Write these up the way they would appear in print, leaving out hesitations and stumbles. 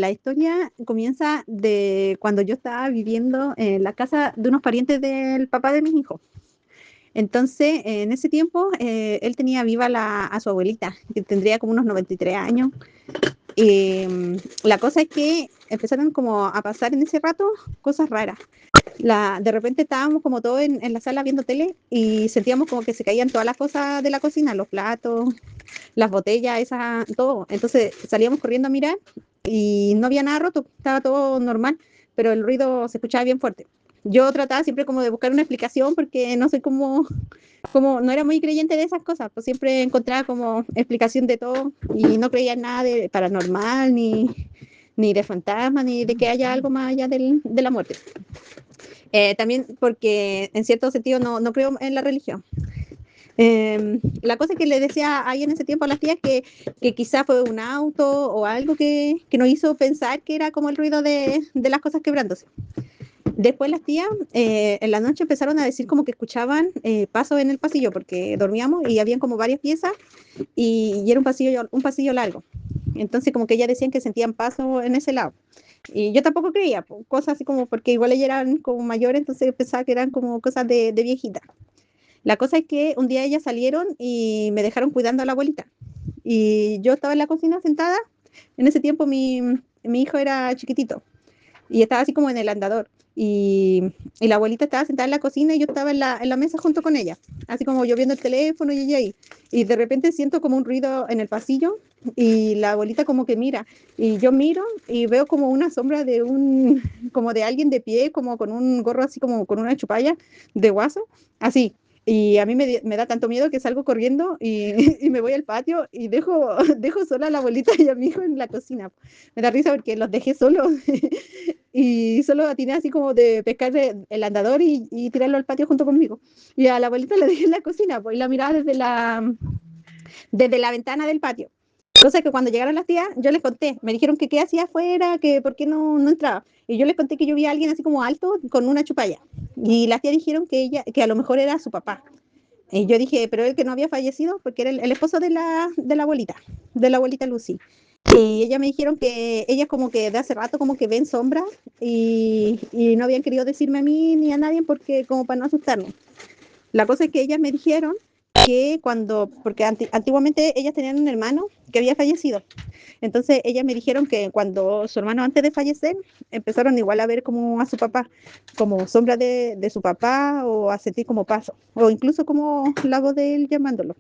la historia comienza de cuando yo estaba viviendo en la casa de unos parientes del papá de mis hijos. Entonces, en ese tiempo, él tenía viva a su abuelita, que tendría como unos 93 años. La cosa es que empezaron como a pasar en ese rato cosas raras. De repente estábamos como todos en la sala viendo tele y sentíamos como que se caían todas las cosas de la cocina, los platos, las botellas, esas, todo. Entonces salíamos corriendo a mirar y no había nada roto, estaba todo normal, pero el ruido se escuchaba bien fuerte. Yo trataba siempre como de buscar una explicación porque no sé cómo no era muy creyente de esas cosas, pues siempre encontraba como explicación de todo y no creía en nada de paranormal, ni de fantasmas, ni de que haya algo más allá de la muerte. También porque en cierto sentido no creo en la religión. La cosa que le decía ahí en ese tiempo a las tías que quizá fue un auto o algo que nos hizo pensar que era como el ruido de las cosas quebrándose. Después las tías en la noche empezaron a decir como que escuchaban pasos en el pasillo porque dormíamos y habían como varias piezas y era un pasillo largo. Entonces como que ellas decían que sentían pasos en ese lado. Y yo tampoco creía, cosas así como porque igual ellas eran como mayores, entonces pensaba que eran como cosas de viejita. La cosa es que un día ellas salieron y me dejaron cuidando a la abuelita. Y yo estaba en la cocina sentada. En ese tiempo mi hijo era chiquitito y estaba así como en el andador. Y la abuelita estaba sentada en la cocina y yo estaba en la mesa junto con ella, así como yo viendo el teléfono y ella ahí. Y de repente siento como un ruido en el pasillo y la abuelita como que mira. Y yo miro y veo como una sombra como de alguien de pie, como con un gorro así como con una chupalla de guaso, así. Y a mí me da tanto miedo que salgo corriendo y me voy al patio y dejo sola a la abuelita y a mi hijo en la cocina. Me da risa porque los dejé solos y solo atiné así como de pescar el andador y tirarlo al patio junto conmigo. Y a la abuelita la dejé en la cocina, pues y la miraba desde la ventana del patio. Cosa que cuando llegaron las tías, yo les conté, me dijeron que qué hacía afuera, que por qué no entraba. Y yo les conté que yo vi a alguien así como alto con una chupalla. Y las tías dijeron que a lo mejor era su papá. Y yo dije, pero él que no había fallecido, porque era el esposo de la abuelita Lucy. Y ellas me dijeron que ellas como que de hace rato como que ven sombras y no habían querido decirme a mí ni a nadie porque como para no asustarme. La cosa es que ellas me dijeron que porque antiguamente ellas tenían un hermano que había fallecido. Entonces ellas me dijeron que cuando su hermano antes de fallecer empezaron igual a ver como a su papá, como sombra de su papá o a sentir como paso, o incluso como la voz de él llamándolo.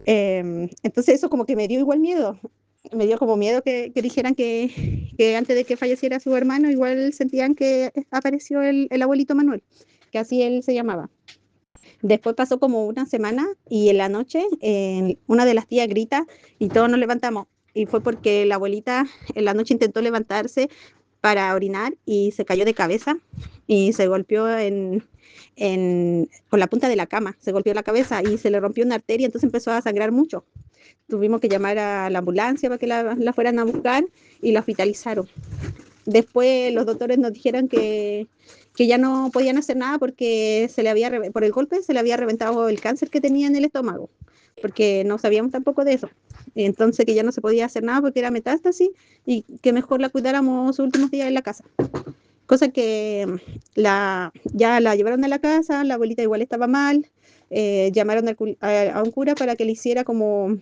Entonces eso como que me dio igual miedo. Me dio como miedo que dijeran que antes de que falleciera su hermano, igual sentían que apareció el abuelito Manuel, que así él se llamaba. Después pasó como una semana y en la noche una de las tías grita y todos nos levantamos. Y fue porque la abuelita en la noche intentó levantarse para orinar y se cayó de cabeza y se golpeó con la punta de la cama, se golpeó la cabeza y se le rompió una arteria, entonces empezó a sangrar mucho. Tuvimos que llamar a la ambulancia para que la fueran a buscar y la hospitalizaron. Después los doctores nos dijeron que ya no podían hacer nada porque por el golpe se le había reventado el cáncer que tenía en el estómago, porque no sabíamos tampoco de eso. Entonces que ya no se podía hacer nada porque era metástasis y que mejor la cuidáramos sus últimos días en la casa. Cosa que ya la llevaron a la casa, la abuelita igual estaba mal, llamaron a un cura para que le hiciera como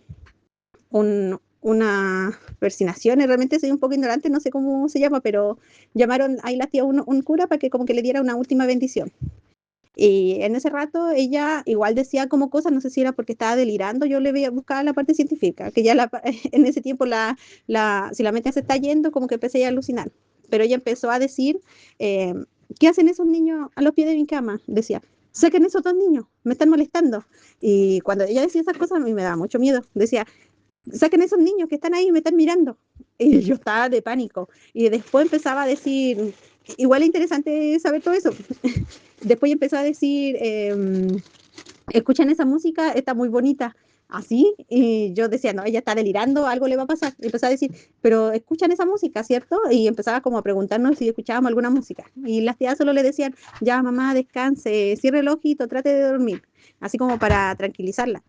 una persinación, y realmente soy un poco ignorante, no sé cómo se llama, pero llamaron ahí la tía un cura para que como que le diera una última bendición. Y en ese rato ella igual decía como cosas, no sé si era porque estaba delirando, yo le veía buscar la parte científica, que ya en ese tiempo si la mente se está yendo, como que empecé a alucinar. Pero ella empezó a decir, eh, ¿qué hacen esos niños a los pies de mi cama? Decía, saquen esos dos niños, me están molestando. Y cuando ella decía esas cosas a mí me daba mucho miedo. Decía, saquen esos niños que están ahí, me están mirando. Y yo estaba de pánico. Y después empezaba a decir, igual es interesante saber todo eso. Después empezó a decir, escuchan esa música, está muy bonita. Así, y yo decía, no, ella está delirando, algo le va a pasar. Y empezó a decir, pero escuchan esa música, ¿cierto? Y empezaba como a preguntarnos si escuchábamos alguna música. Y las tías solo le decían, ya mamá, descanse, cierre el ojito, trate de dormir. Así como para tranquilizarla.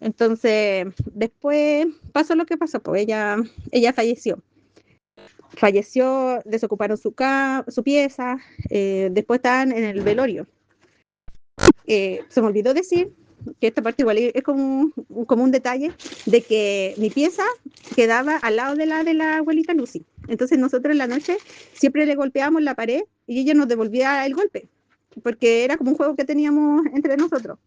Entonces, después pasó lo que pasó, pues ella falleció. falleció, desocuparon su pieza, después estaban en el velorio. Se me olvidó decir que esta parte igual es como un detalle de que mi pieza quedaba al lado de la abuelita Lucy. Entonces nosotros en la noche siempre le golpeábamos la pared y ella nos devolvía el golpe, porque era como un juego que teníamos entre nosotros.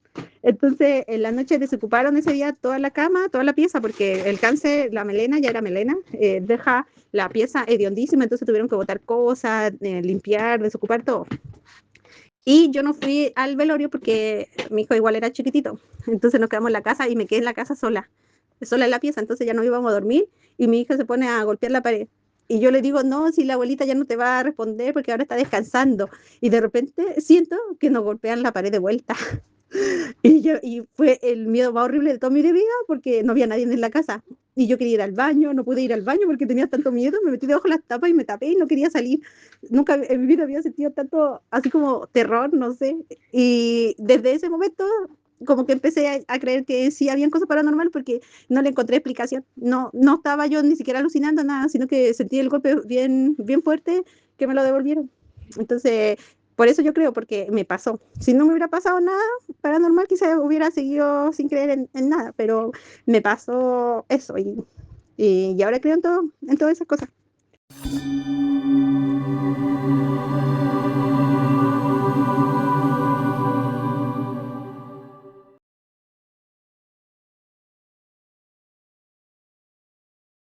Entonces en la noche desocuparon ese día toda la cama, toda la pieza, porque el cáncer, la melena, ya era melena, deja la pieza hediondísima, entonces tuvieron que botar cosas, limpiar, desocupar todo. Y yo no fui al velorio porque mi hijo igual era chiquitito. Entonces nos quedamos en la casa y me quedé en la casa sola en la pieza. Entonces ya no íbamos a dormir y mi hijo se pone a golpear la pared. Y yo le digo, no, si la abuelita ya no te va a responder porque ahora está descansando. Y de repente siento que nos golpean la pared de vuelta. Y fue el miedo más horrible de toda mi vida porque no había nadie en la casa. Y yo quería ir al baño, no pude ir al baño porque tenía tanto miedo, me metí debajo de las tapas y me tapé y no quería salir. Nunca en mi vida había sentido tanto, así como terror, no sé. Y desde ese momento, como que empecé a creer que sí habían cosas paranormales porque no le encontré explicación. No, no estaba yo ni siquiera alucinando nada, sino que sentí el golpe bien, bien fuerte que me lo devolvieron. Entonces, por eso yo creo, porque me pasó. Si no me hubiera pasado nada paranormal, quizás hubiera seguido sin creer en nada, pero me pasó eso y ahora creo en todo, en todas esas cosas.